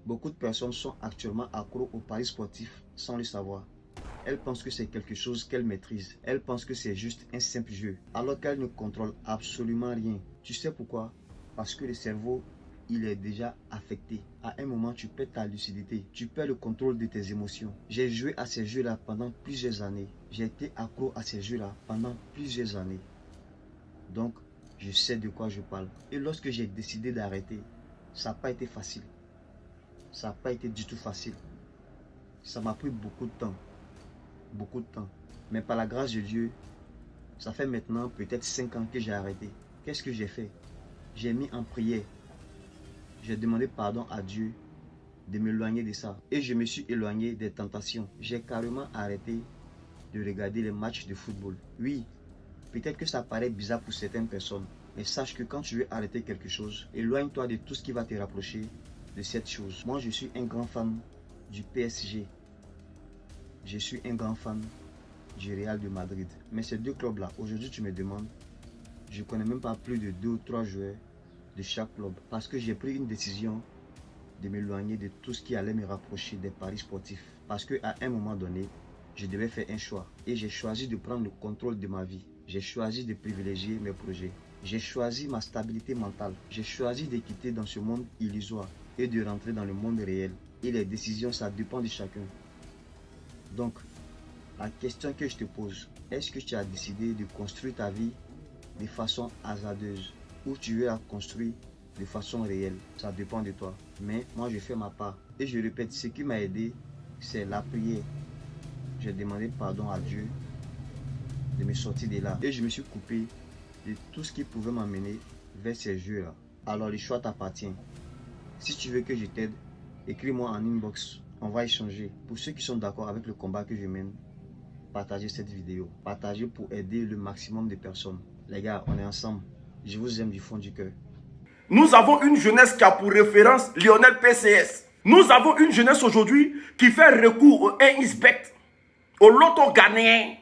Beaucoup de personnes sont actuellement accros aux paris sportifs sans le savoir. Elles pensent que c'est quelque chose qu'elles maîtrisent. Elles pensent que c'est juste un simple jeu, alors qu'elles ne contrôlent absolument rien. Tu sais pourquoi? Parce que le cerveau, il est déjà affecté. À un moment, tu perds ta lucidité. Tu perds le contrôle de tes émotions. J'ai joué à ces jeux-là pendant plusieurs années. J'ai été accro à ces jeux-là pendant plusieurs années. Donc, je sais de quoi je parle. Et lorsque j'ai décidé d'arrêter, ça n'a pas été facile. Ça n'a pas été du tout facile. Ça m'a pris beaucoup de temps. Beaucoup de temps. Mais par la grâce de Dieu, ça fait maintenant peut-être 5 ans que j'ai arrêté. Qu'est-ce que j'ai fait? J'ai mis en prière. J'ai demandé pardon à Dieu de m'éloigner de ça. Et je me suis éloigné des tentations. J'ai carrément arrêté de regarder les matchs de football. Oui, peut-être que ça paraît bizarre pour certaines personnes. Mais sache que quand tu veux arrêter quelque chose, éloigne-toi de tout ce qui va te rapprocher de cette chose. Moi, je suis un grand fan du PSG. Je suis un grand fan du Real de Madrid. Mais ces deux clubs-là, aujourd'hui, tu me demandes, je ne connais même pas plus de 2 ou 3 joueurs de chaque club. Parce que j'ai pris une décision de m'éloigner de tout ce qui allait me rapprocher des paris sportifs. Parce qu'à un moment donné, je devais faire un choix. Et j'ai choisi de prendre le contrôle de ma vie. J'ai choisi de privilégier mes projets. J'ai choisi ma stabilité mentale. J'ai choisi de quitter dans ce monde illusoire et de rentrer dans le monde réel. Et les décisions, ça dépend de chacun. Donc, la question que je te pose, est-ce que tu as décidé de construire ta vie de façon hasardeuse ou tu veux la construire de façon réelle? Ça dépend de toi. Mais moi, je fais ma part. Et je répète, ce qui m'a aidé, c'est la prière. J'ai demandé pardon à Dieu de me sortir de là. Et je me suis coupé de tout ce qui pouvait m'amener vers ces jeux-là. Alors, le choix t'appartient. Si tu veux que je t'aide, écris-moi en inbox. On va échanger. Pour ceux qui sont d'accord avec le combat que je mène, partagez cette vidéo. Partagez pour aider le maximum de personnes. Les gars, on est ensemble. Je vous aime du fond du cœur. Nous avons une jeunesse qui a pour référence Lionel PCS. Nous avons une jeunesse aujourd'hui qui fait recours au 1xBet, au loto ghanéen.